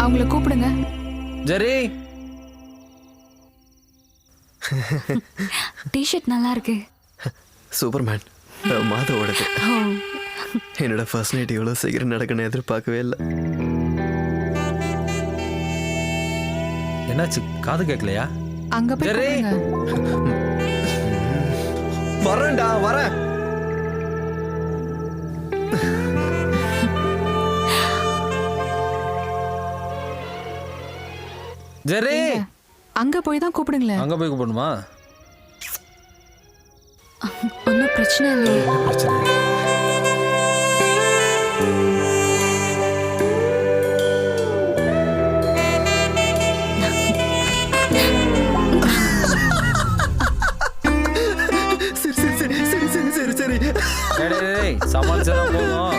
அவங்கள கூப்பிடுங்க. ஜெரி, டி-ஷர்ட் நல்லா இருக்கு. சூப்பர்மேன் மாதவோடது. என்னோட ஃபர்ஸ்ட் நைட் இவ்வளோ சீக்கிரம் நடக்கணும்னு எதிர்பார்க்கவே இல்லை. என்னாச்சு? காது கேட்கலையா? அங்க போய் ஜெரி. கூப்பிடுங்க. வரேன்டா வரேன். ஜெரி, அங்க போய் தான் கூப்பிடுங்களேன். அங்க போய் கூப்பிடணுமா? ஒன்றும் பிரச்சனை இல்லையே. என்ன பிரச்சனை? சமாளிச்சதான் போதும்.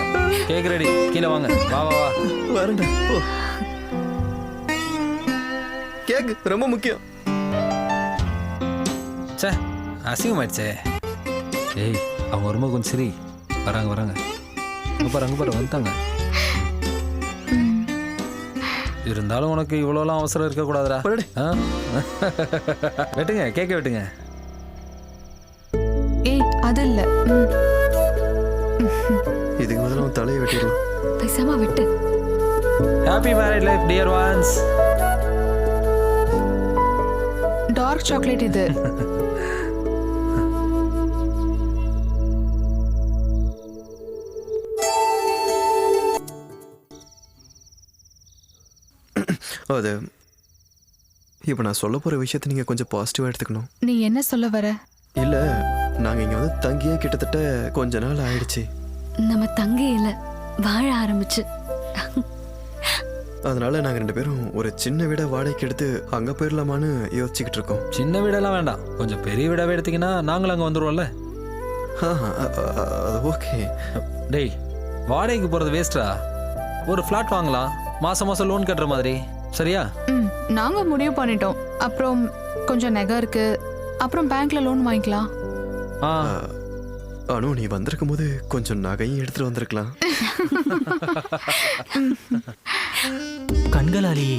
கேக் ரெடி, கீழே வாங்க. வா வா வா. வரேன்டா. கேக் ரொம்ப முக்கியம். சே, அசிங்கமாயிடுச்சே. ஏய், அவங்க வரும்போது கொஞ்சம் சரி. வராங்க வராங்க. அங்க பாரு வந்துட்டாங்க. இருந்தாலும் உனக்கு இவ்வளோலாம் அவசரம் இருக்கக்கூடாதுடா. வெட்டுங்க, கேக்க வெட்டுங்க. ஏய், அது இல்ல. இதுக்கு முதல்ல உன் தலையை வெட்டிடலாம். பேசாம விட்டு. Happy married life dear ones. Dark chocolate இது. அது இப்போ நான் சொல்ல போகிற விஷயத்தை நீங்கள் கொஞ்சம் பாசிட்டிவாக எடுத்துக்கணும். நீ என்ன சொல்ல வர? இல்லை, நாங்கள் இங்கே வந்து தங்கியே கிட்டத்தட்ட கொஞ்ச நாள் ஆயிடுச்சு. நம்ம தங்கையில வாழ ஆரம்பிச்சு. அதனால நாங்கள் 2 பேரும் ஒரு சின்ன வீடை வாடகைக்கு எடுத்து அங்கே போயிடலாமான்னு யோசிச்சுக்கிட்டு இருக்கோம். சின்ன வீடெல்லாம் வேண்டாம், கொஞ்சம் பெரிய வீடாவே எடுத்தீங்கன்னா நாங்களும் அங்கே வந்துடுவோம்ல. அது ஓகே. டேய், வாடகைக்கு போகிறது வேஸ்டா. ஒரு ஃப்ளாட் வாங்கலாம், மாதம் மாதம் லோன் கட்டுற மாதிரி. சரியா? நாங்க முடிவு பண்ணிட்டோம். அப்புறம் கொஞ்சம் நகை இருக்கு. அப்புறம் பேங்க்ல லோன் வாங்கிக்கலாம். அனு, நீ வந்திருக்கும் போது கொஞ்சம் நகையும் எடுத்துட்டு வந்திருக்கலாம். கண்களாலேயே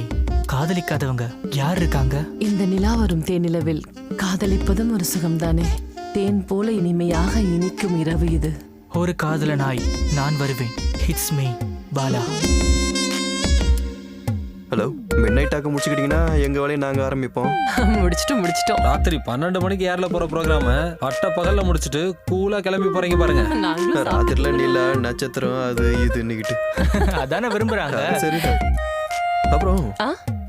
காதலிக்காதவங்க யார் இருக்காங்க? இந்த நிலா வரும் தேனிலவில் காதலிப்பதும் ஒரு சுகம்தானே. தேன் போல இனிமையாக இனிக்கும் இரவு இது. ஒரு காதலனாய் நான் வருவேன். It's me Bala. Hello, mid நைட்டாக்க முடிச்சுக்கிட்டீங்கன்னா எங்க வேலையை நாங்க ஆரம்பிப்போம். முடிச்சிட்டோம். ராத்திரி 12 மணிக்கு ஏர்ல போற ப்ரோக்ராம பட்ட பகல்ல முடிச்சிட்டு கூலா கிளம்பி போறீங்க பாருங்க. ராத்திரில நிலா நட்சத்திரம் அது இதுன்னுகிட்டு அதானே விரும்புறாங்க. சரிடா. அப்புறம்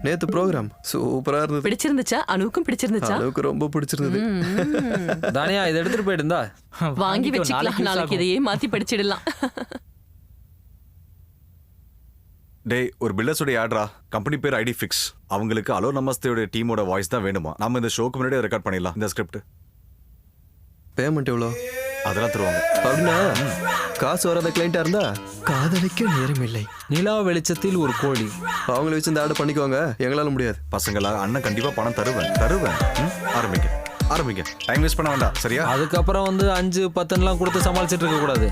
நேத்து ப்ரோக்ராம் சூப்பரா இருந்தது. பிடிச்சிருந்துச்சா? அனுவுக்கும் பிடிச்சிருந்துச்சா? அனுவுக்கு ரொம்ப பிடிச்சிருந்தது. தானியா, இதை எடுத்துட்டு போயிட்டு இருந்தா வாங்கி வச்சுக்கலாம். நாளைக்கு இதையே மாத்தி படிச்சிடலாம். டேய், ஒரு பில்டர்ஸோட ஆட்ரா. கம்பெனி பேர் ஐடி ஃபிக்ஸ். அவங்களுக்கு அலோ நமஸ்தேயோட டீமோட வாய்ஸ் தான் வேணுமா. நம்ம இந்த ஷோக்கு முன்னாடியே ரெக்கார்ட் பண்ணிடலாம். இந்த ஸ்கிரிப்ட் பேமெண்ட் எவ்வளோ? அதெல்லாம் தருவாங்க. அப்படின்னா காசு வராத கிளைண்டா இருந்தா காதலிக்க நேரம் இல்லை. நிலா வெளிச்சத்தில் ஒரு கோழி. அவங்கள வச்சு இந்த ஆர்டர் பண்ணிக்குவாங்க, எங்களால முடியாது. பசங்களா, அண்ணன் கண்டிப்பா பணம் தருவேன். ஆரம்பிங்க. டைம் வேஸ்ட் பண்ண வேண்டாம். சரியா? அதுக்கப்புறம் வந்து 5-10 கொடுத்து சமாளிச்சிட்டு இருக்க கூடாது.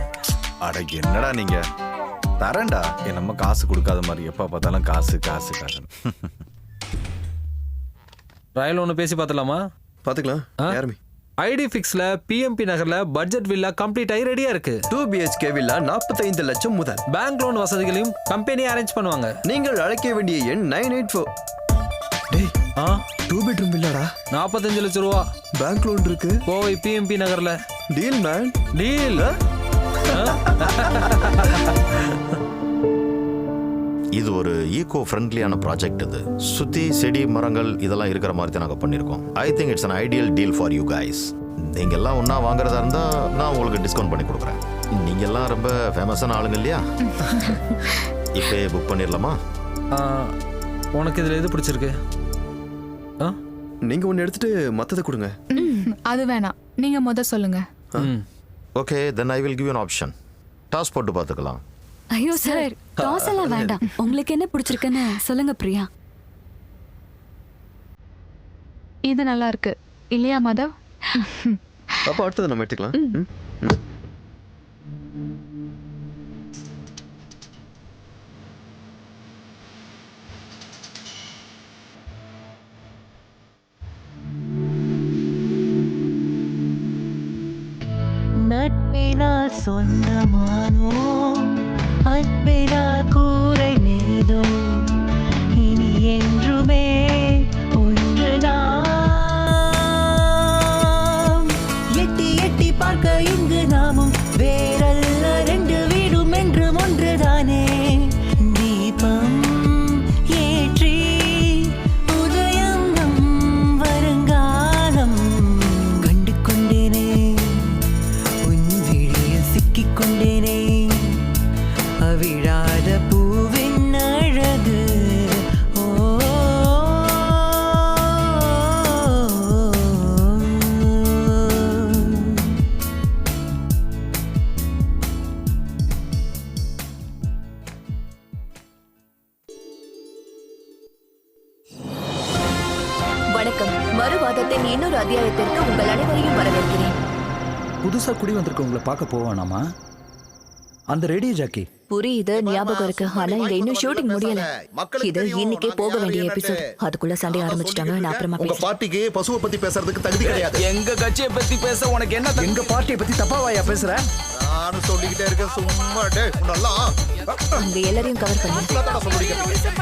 அட என்னடா நீங்க, தரேன்டா. நம்ம காசு கொடுக்காத மாதிரி எப்ப பார்த்தாலும் காசு. ரயில் ஒன்று பேசி பார்த்துலாமா? பார்த்துக்கலாம். யாருமே ஐடி ஃபிக்ஸ்ல பிஎம்பி நகர்ல பட்ஜெட் வில்லா கம்ப்ளீட் ஆகி ரெடியா இருக்கு. 2 BHK வில்லா 45 லட்சம் முதல். பேங்க் லோன் வசதிகளையும் கம்பெனி அரேஞ்ச் பண்ணுவாங்க. நீங்கள் அழைக்க வேண்டிய எண் 984. டேய், 2 பெட்ரூம் வில்லாடா, 45 லட்சம் ரூபா. பேங்க் லோன் இருக்கு. கோவை பிஎம்பி நகர்ல. Deal man, deal. இது ஒரு ஈகோ ஃப்ரெண்ட்லியான ப்ராஜெக்ட். இது சுத்தி செடி மரங்கள் இதெல்லாம் இருக்கிற மாதிரி தான் நாங்கள் பண்ணியிருக்கோம். I think it's an ideal deal for you guys. நீங்கள் எல்லாம் ஒன்றா வாங்குறதா இருந்தால் நான் உங்களுக்கு டிஸ்கவுண்ட் பண்ணி கொடுக்குறேன். நீங்கள் எல்லாம் ரொம்ப ஃபேமஸான ஆளுங்க இல்லையா? இப்போ புக் பண்ணிடலாமா? உனக்கு இதில் எது பிடிச்சிருக்கு? நீங்கள் ஒன்று எடுத்துட்டு மற்றதை கொடுங்க. அது வேணாம், நீங்க முத சொல்லுங்க. Okay, then I will give you an option. Toss போட்டு பார்த்துக்கலாம். ஐயோ சார், டாஸ் எல்லாம் வேண்டாம். உங்களுக்கு என்ன பிடிச்சிருக்குன்னு சொல்லுங்க பிரியா. இது நல்லா இருக்கு இல்லையா மாதவ்? அப்போ அடுத்தது நம்ம எடுத்துக்கலாம். சொந்தமானோ அன்பை நான் கூரை மீதோ இனி என்றுமே ஒன்று நாம் எட்டி எட்டி பார்க்க இங்கு நாமும் வேறல்ல ரெண்டு வீடும் என்றும் ஒன்றுதானே தீபம் ஏற்றி உதயம் நம் வருங்காலம் கண்டு கொண்டேனே உன் விழியில் சிக்கிக் கொண்டேனே அவிழாத பூவின் அழகு ஓ வணக்கம். மறுவாதத்தின் இன்னொரு அத்தியாயத்திற்கு உங்கள் அனைவரையும் வரவேற்கிறேன். புதுசா குடி வந்திருக்கவங்கள பார்க்க போவானாமா? அந்த ரேடியோ ஜாக்கி புரியுது, ஞாபகம் இருக்கு. ஆனா இங்க இன்னும் ஷூட்டிங் முடியல. இது இன்னைக்கே போக வேண்டிய எபிசோட். அதுக்குள்ள சண்டை ஆரம்பிச்சிட்டாங்க. நான் அப்புறமா உங்க பார்ட்டிக்கு பசுவை பத்தி பேசுறதுக்கு தகுதி கிடையாது. எங்க கட்சியை பத்தி பேச உனக்கு என்ன? எங்க பார்ட்டியை பத்தி தப்பாவாயா பேசுற? நானும் சொல்லிக்கிட்டே இருக்கேன் சும்மா டேய் நல்லா இங்க எல்லாரையும் கவர் பண்ணி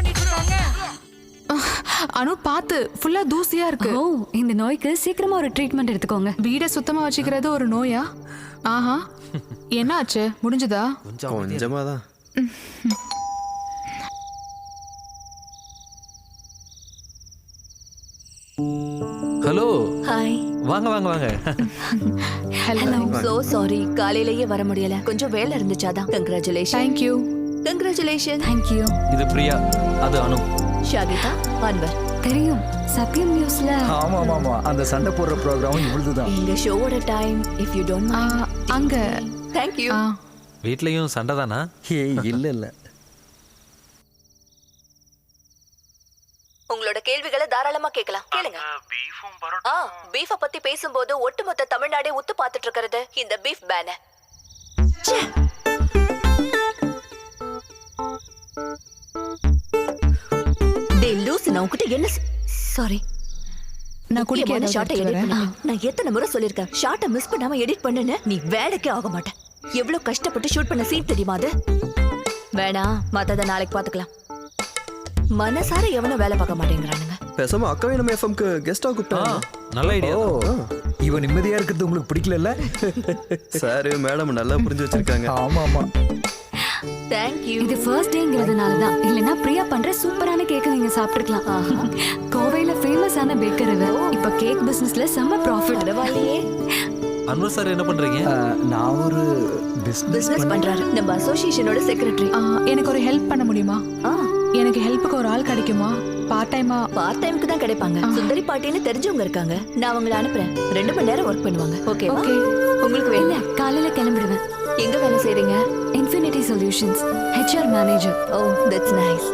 அனு பார்த்து ஃபுல்லா தூசியா இருக்கு. ஓ, இந்த நோய்க்கு சீக்கிரமா ஒரு ட்ரீட்மெண்ட் எடுத்துக்கோங்க. வீடை சுத்தமா வச்சுக்கிறது ஒரு நோயா? ஆஹா, என்ன ஆச்சு? முடிஞ்சதா? கொஞ்சமா தான். Hello, hi. வாங்க வாங்க வாங்க. ஹலோ. சோ சாரி, காலையிலேயே வர முடியல. கொஞ்சம் வேலை இருந்துச்சாதான். கங்க்ராச்சுலேஷன். தேங்க்யூ. கங்க்ராச்சுலேஷன். தேங்க்யூ. இது பிரியா, அது அனு. ஷாகிதா, அன்வர். தெரியும், சத்யம் நியூஸ்ல. ஆமா ஆமா, அந்த சண்டை போடுற ப்ரோக்ராமும் இவ்வளவுதான். இந்த ஷோவோட time if you don't mind. அங்க. Thank you. வீட்லயும் சண்டை தானா? ஏய் இல்ல இல்ல. உங்களோட கேள்விகளை தாராளமா கேட்கலாம். கேளுங்க. பீஃப பத்தி பேசும்போது ஒட்டுமொத்த தமிழ்நாடே உத்து பார்த்துட்டு இருக்கிறது இந்த பீஃப் பேன. டேய் லூஸ், நான் உன்கிட்ட என்ன சாரி. நான் குடிக்க ஷார்ட்டை எடிட் பண்ணேன். நான் எத்தனை முறை சொல்லிருக்கேன் ஷார்ட்டை மிஸ் பண்ணாம எடிட் பண்ணுன்னு. நீ வேலைக்கே ஆக மாட்டேன். எவ்வளவு கஷ்டப்பட்டு ஷூட் பண்ண சீன் தெரியுமா அது? வேணாம், மத்தத நாளைக்கு பாத்துக்கலாம். மனசார எவனும் வேலை பார்க்க மாட்டேங்கிறானுங்க. பேசாம அக்காவே நம்ம எஃப்எம்க்கு கெஸ்டா கூப்பிட்டாங்க. நல்ல ஐடியா. இவன் நிம்மதியா இருக்கிறது உங்களுக்கு பிடிக்கல? சார் மேடம் நல்லா புரிஞ்சு வச்சிருக்காங்க. ஆமா ஆமா. Thank you. இது ஃபர்ஸ்ட் டேங்கிறதுனால தான். இல்லனா பிரியா பண்ற சூப்பரான கேக் நீங்க சாப்பிட்டுக்கலாம். கோவையில ஃபேமஸான பேக்கர் இவ. இப்ப கேக் பிசினஸ்ல செம்ம ப்ராஃபிட். பரவாயில்லையே. அன்வர் சார் என்ன பண்றீங்க? நான் ஒரு பிசினஸ் பண்றாரு. நம்ம அசோசியேஷனோட செக்ரட்டரி. எனக்கு ஒரு ஹெல்ப் பண்ண முடியுமா? எனக்கு ஹெல்ப்புக்கு ஒரு ஆள் கிடைக்குமா? பார்ட் டைமுக்கு தான் கிடைப்பாங்க. சுந்தரி பாட்டின்னு தெரிஞ்சவங்க இருக்காங்க. நான் அவங்கள அனுப்புறேன். 2 மணி நேரம் ஒர்க் பண்ணுவாங்க. Okay okay. உங்களுக்கு வேலை? காலையில கிளம்பிடுவேன். எங்க வேலை செய்றீங்க? Infinity solutions, HR manager. Oh, that's nice.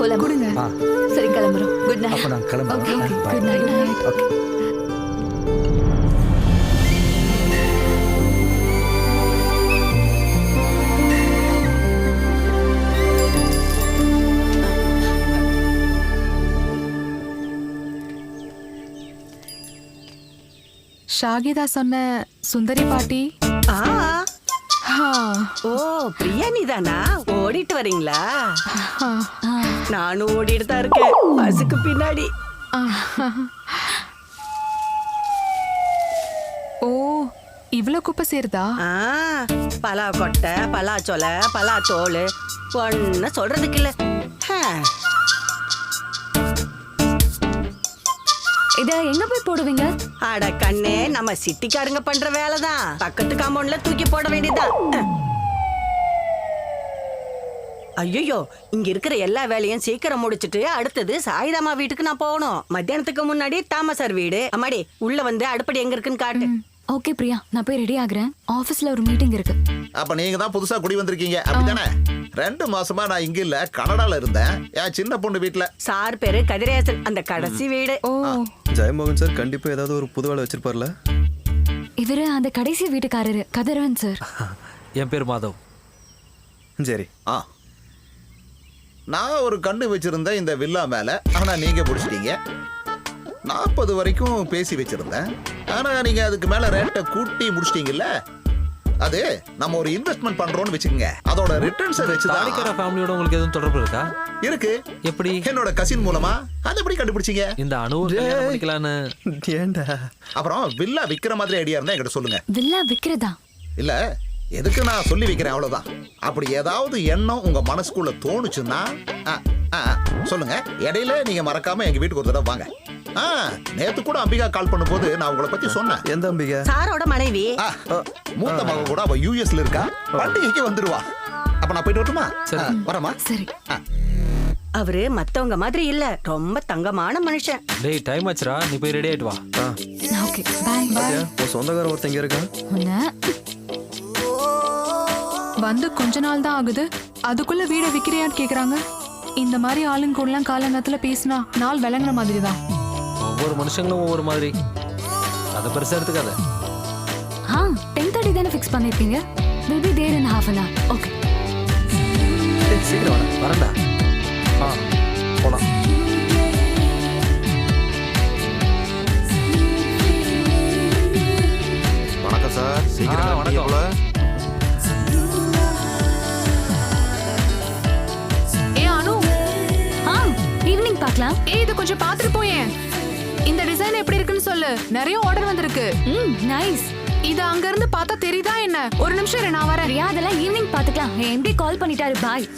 போலாம். கொடுங்க. சரி, கிளம்புறோம். Good night. அப்ப நான் கிளம்புறேன். Okay, Bye. good night. Okay. Shahida சொன்ன சுந்தரி பாட்டி. ஓ, பிரியா நீதானா? ஓடிட்டு வரீங்களா? நானும் ஓடிட்டு தான் இருக்கேன் பஸ்ஸுக்கு பின்னாடி. ஓ, இவ்ளோ குப்பை சேருதா? பலா கொட்டை, பலாச்சொலை, பலாத்தோல் ஒன்னு சொல்றதுக்கு இல்ல. இத எங்க போய் போடுவீங்க? அட கண்ணே, நம்ம சிட்டிக்காரங்க பண்ற வேலைதான். பக்கத்து காம்பவுண்ட்ல தூக்கி போட வேண்டியதுதான். ஐயோ, இங்க இருக்கிற எல்லா வேலையும் சீக்கிரம் முடிச்சிட்டு அடுத்தது சாயிதாமா வீட்டுக்கு நான் போகணும். மத்தியானத்துக்கு முன்னாடி தாமசார் வீடு. அம்மாடி, உள்ள வந்து அடுப்படி எங்க இருக்குன்னு காட்டு. ஓகே பிரியா, நான் போய் ரெடி ஆகுறேன். ஆபீஸ்ல ஒரு மீட்டிங் இருக்கு. அப்ப நீங்க தான் புதுசா குடி வந்திருக்கீங்க அப்படிதானே? 2 மாசமா நான் இங்க இல்ல, கனடால இருந்தேன். என் சின்ன பொண்ணு வீட்டுல. சார் பேரு கதிரேசன். அந்த கடைசி வீடு. ஓ, ஜெயமோகன் சார் கண்டிப்பா ஏதாவது ஒரு புது வேலை வச்சிருப்பார்ல. இவரு அந்த கடைசி வீட்டுக்காரரு கதிரவன் சார். என் பேர் மாதவ். சரி. நான் ஒரு கண்ணு வச்சிருந்தேன் இந்த வில்லா மேல. ஆனா நீங்க பிடிச்சிட்டீங்க. 40 வரைக்கும் பேசி வச்சிருந்தேன். ஆனா நீங்க அதுக்கு மேல ரேட்டை கூட்டி முடிச்சிட்டீங்கல்ல. அது நம்ம ஒரு இன்வெஸ்ட்மெண்ட் பண்றோம்னு வச்சுக்கோங்க, அதோட ரிட்டர்ன்ஸை வச்சு தாடிக்கார ஃபேமிலியோட உங்களுக்கு எதுவும் தொடர்பு இருக்கா? இருக்கு. எப்படி? என்னோட கசின் மூலமா. அதை எப்படி கண்டுபிடிச்சீங்க? இந்த அணுவை கல்யாணம் பண்ணிக்கலான்னு. ஏன்டா? அப்புறம் வில்லா விக்கிற மாதிரி ஐடியா இருந்தா என்கிட்ட சொல்லுங்க. வில்லா விக்கிறதா? இல்ல, எதுக்கு நான் சொல்லி வைக்கிறேன் அவ்வளவுதான். அப்படி ஏதாவது எண்ணம் உங்க மனசுக்குள்ள தோணுச்சுன்னா சொல்லுங்க. இடையில நீங்க மறக்காம எங்க வீட்டுக்கு ஒரு தடவை வாங்க. நேத்து கூட அம்பிகா கால் பண்ணும்போது நான் உங்களை பத்தி சொன்னேன். எந்த அம்பிகா? சாரோட மனைவி. மூத்த மக கூட அவ யூஎஸ்ல இருக்கா, பண்டிகைக்கு வந்துருவா. அப்ப நான் போயிட்டு வரட்டுமா? வரமா? சரி. அவரு மத்தவங்க மாதிரி இல்ல, ரொம்ப தங்கமான மனுஷன். டேய் டைம் ஆச்சுடா, நீ போய் ரெடி ஆயிட்டு வா. Okay bye. உன் சொந்தக்காரன் ஒருத்தங்க இருக்கான். வந்து கொஞ்ச நாள் தான் ஆகுது, அதுக்குள்ள வீடை விக்கிறியான்னு கேக்குறாங்க. இந்த மாதிரி ஆளுங்க கூடலாம் காலங்கத்துல பேசினா நாள் விளங்குற மாதிரி தான். ஒவ்வொரு மனுஷங்களும் ஒவ்வொரு மாதிரி, அதை பெருசா எடுத்துக்காத. 10:30 தானே ஃபிக்ஸ் பண்ணிருக்கீங்க. We'll be there in half an hour. Okay. சீக்கிரம் வரேன்டா. போலாம். வணக்கம் சார். சீக்கிரம் வணக்கம். ஈவினிங் பார்க்கலாம். இது கொஞ்சம் பாத்துட்டு போயேன். இந்த டிசைன் எப்படி இருக்குன்னு சொல்லு. நிறைய ஆர்டர் வந்திருக்கு. நைஸ். இது அங்க இருந்து பார்த்தா தெரியுதா என்ன? ஒரு நிமிஷம் இரு, நான் வரேன். ரியா, அதெல்லாம் ஈவினிங் பாத்துக்கலாம். எம்டி கால் பண்ணிட்டாரு. பாய்.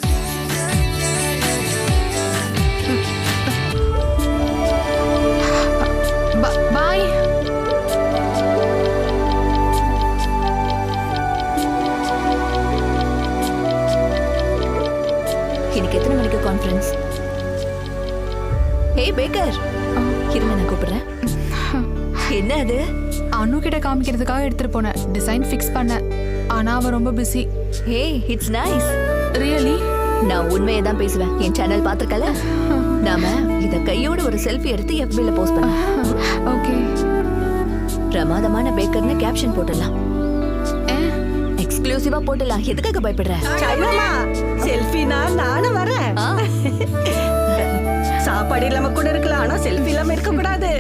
பாய். இன்னைக்கு எத்தனை மணிக்கு கான்ஃபரன்ஸ்? ஹே பேக்கர், இருங்க நான் கூப்பிடுறேன். என்ன அது? அனு கிட்ட காமிக்கிறதுக்காக எடுத்துட்டு போனேன். டிசைன் ஃபிக்ஸ் பண்ண. ஆனா அவ ரொம்ப busy. Hey, it's nice. Really? நான் உண்மையை தான் பேசுவேன். என் சேனல் பாத்துக்கல. நாம இத கையோட ஒரு செல்ஃபி எடுத்து FB-ல போஸ்ட் பண்ணலாம். ஓகே. பிரமாதமான பேக்கர்னு கேப்ஷன் போடலாம். எக்ஸ்க்ளூசிவா போடலாம். எதுக்காக பயப்படுற? சாய்தாமா, செல்ஃபினா நானும் வரேன். சாப்பாடு இல்லாம கூட இருக்கலாம், ஆனா செல்ஃபி இல்லாம இருக்க கூடாது.